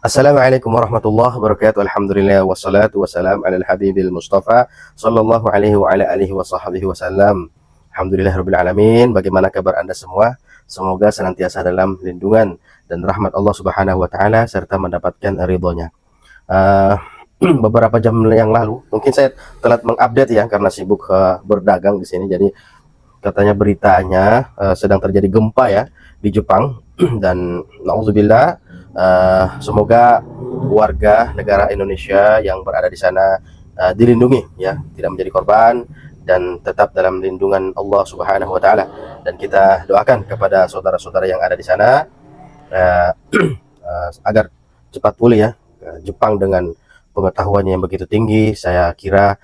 Assalamualaikum warahmatullahi wabarakatuh. Alhamdulillah wassalatu wassalam ala al-habibil mustafa sallallahu alaihi wa ala alihi wa sahbihi wasallam. Alhamdulillah rabbil alamin. Bagaimana kabar Anda semua? Semoga senantiasa dalam lindungan dan rahmat Allah Subhanahu wa taala serta mendapatkan ridhonya. Uh, Beberapa jam yang lalu mungkin saya telat mengupdate ya karena sibuk berdagang di sini. Jadi katanya beritanya sedang terjadi gempa ya di Jepang dan naudzubillah, semoga warga negara Indonesia yang berada di sana dilindungi ya, tidak menjadi korban dan tetap dalam lindungan Allah Subhanahu wa taala. Dan kita doakan kepada saudara-saudara yang ada di sana agar cepat pulih ya. Jepang dengan pengetahuannya yang begitu tinggi, saya kira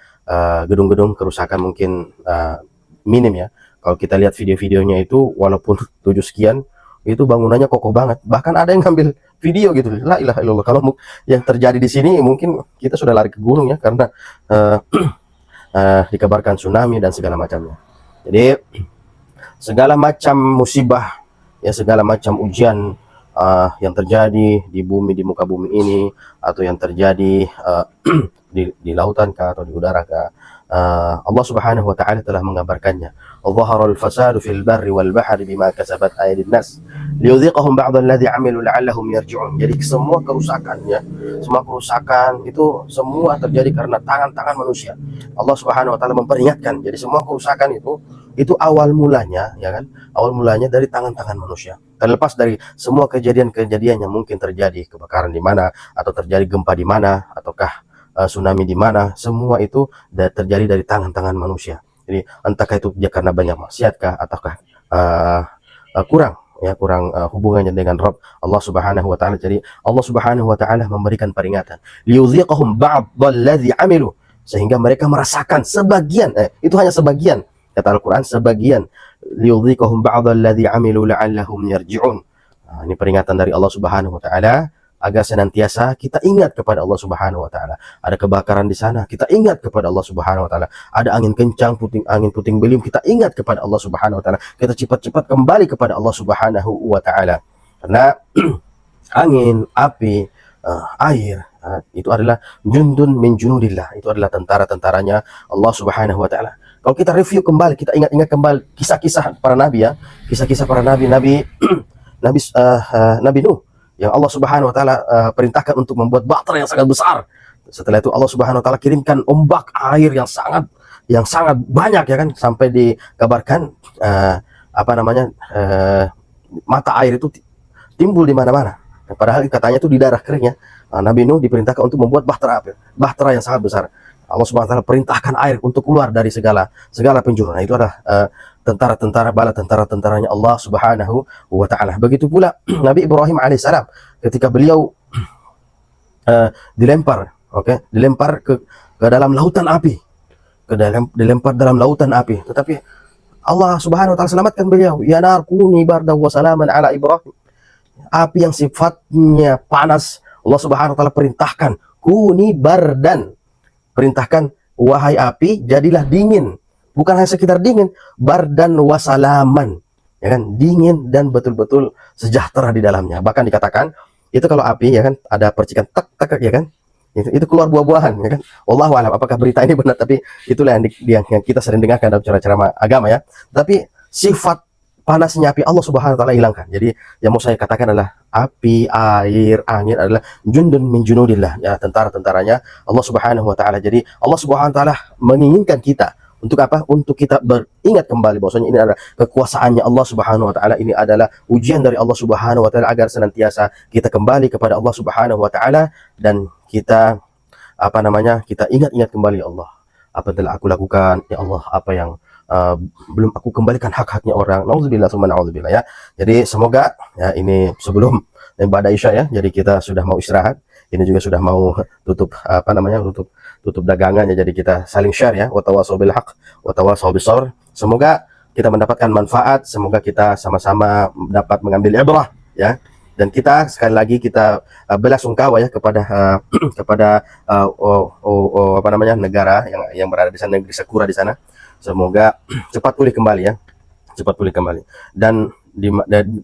gedung-gedung kerusakan mungkin minim ya. Kalau kita lihat video-videonya itu walaupun 7 sekian itu bangunannya kokoh banget. Bahkan ada yang ngambil video gitu. La ilaha illallah. Kalau yang terjadi di sini mungkin kita sudah lari ke gunung ya karena dikabarkan tsunami dan segala macamnya. Jadi segala macam musibah ya, segala macam ujian yang terjadi di bumi, di muka bumi ini, atau yang terjadi di lautan kah atau di udara kah, Allah Subhanahu wa taala telah mengabarkannya. Dhaharal fasadu fil barri wal bahri bima kasabat aydin nas liyudhiqahum ba'd alladhi 'amilu la'allahum yarji'un. Jadi semua kerusakan ya, semua kerusakan itu semua terjadi karena tangan-tangan manusia. Allah Subhanahu wa taala memperingatkan. Jadi semua kerusakan itu awal mulanya ya kan? Awal mulanya dari tangan-tangan manusia. Terlepas dari semua kejadian-kejadian yang mungkin terjadi, kebakaran di mana atau terjadi gempa di mana ataukah tsunami di mana, semua itu terjadi dari tangan-tangan manusia. Jadi entahkah itu dia karena banyak maksiatkah ataukah kurang hubungannya dengan Rabb Allah Subhanahu wa taala. Jadi Allah Subhanahu wa taala memberikan peringatan, liyudhiqahum ba'dalladzi 'amilu, sehingga mereka merasakan sebagian, itu hanya sebagian, kata Al-Qur'an sebagian, liyudhiqahum ba'dalladzi 'amilu la'allahum yarji'un. Ini peringatan dari Allah Subhanahu wa taala agar senantiasa kita ingat kepada Allah Subhanahu wa taala. Ada kebakaran di sana, kita ingat kepada Allah Subhanahu wa taala. Ada angin kencang, angin puting beliung, kita ingat kepada Allah Subhanahu wa taala. Kita cepat-cepat kembali kepada Allah Subhanahu wa taala. Karena angin, api, air, itu adalah jundun min junudillah. Itu adalah tentara-tentaranya Allah Subhanahu wa taala. Kalau kita review kembali, kita ingat-ingat kembali kisah-kisah para nabi ya. Kisah-kisah para nabi Nabi Nuh yang Allah Subhanahu wa taala perintahkan untuk membuat bahtera yang sangat besar. Setelah itu Allah Subhanahu wa taala kirimkan ombak air yang sangat banyak ya kan, sampai dikabarkan mata air itu timbul di mana-mana. Padahal katanya itu di daerah kering ya. Nabi Nuh diperintahkan untuk membuat bahtera yang sangat besar. Allah Subhanahu wa taala perintahkan air untuk keluar dari segala penjuru. Nah, itu adalah bala tentara-tentaranya Allah Subhanahu wa taala. Begitu pula Nabi Ibrahim alaihissalam ketika beliau dilempar ke dalam lautan api. Dilempar dalam lautan api. Tetapi Allah Subhanahu wa taala selamatkan beliau. Ya nar kuni bardan wa salaman ala Ibrahim. Api yang sifatnya panas, Allah Subhanahu wa taala perintahkan kuni bardan. Perintahkan, wahai api, jadilah dingin. Bukan hanya sekedar dingin, bardan wasalaman, ya kan, dingin dan betul-betul sejahtera di dalamnya. Bahkan dikatakan itu kalau api ya kan ada percikan tak ya kan, itu keluar buah-buahan ya kan. Wallahu a'lam apakah berita ini benar, tapi itulah yang kita sering dengarkan dalam cara-cara agama ya. Tapi sifat panasnya api Allah Subhanahu wa taala hilangkan. Jadi yang mau saya katakan adalah api, air, angin adalah jundun min junudillah ya, tentara-tentaranya Allah Subhanahu wa taala. Jadi Allah Subhanahu wa taala menginginkan kita untuk apa? Untuk kita beringat kembali bahwasanya ini adalah kekuasaannya Allah Subhanahu wa taala, ini adalah ujian dari Allah Subhanahu wa taala agar senantiasa kita kembali kepada Allah Subhanahu wa taala dan kita kita ingat-ingat kembali Allah. Apa telah aku lakukan ya Allah, apa yang belum aku kembalikan hak-haknya orang. Nauzubillah summa nauzubillah ya. Jadi semoga ya, ini sebelum ibadah Isya ya. Jadi kita sudah mau istirahat. Ini juga sudah mau tutup tutup dagangannya. Jadi kita saling share ya. Wa tawasau bil haq wa tawasau bis sabr. Semoga kita mendapatkan manfaat, semoga kita sama-sama dapat mengambil ibrah ya. Dan kita sekali lagi kita belasungkawa ya kepada negara yang berada di sana, negeri Sakura di sana. Semoga cepat pulih kembali ya, cepat pulih kembali. Dan di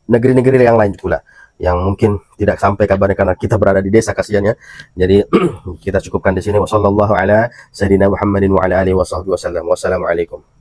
negeri-negeri yang lain pula. yang mungkin tidak sampai kabarnya karena kita berada di desa kasihan ya. Jadi kita cukupkan di sini. Wassallallahu ala sayyidina Muhammadin wa ala alihi wasallam. Wassalamualaikum.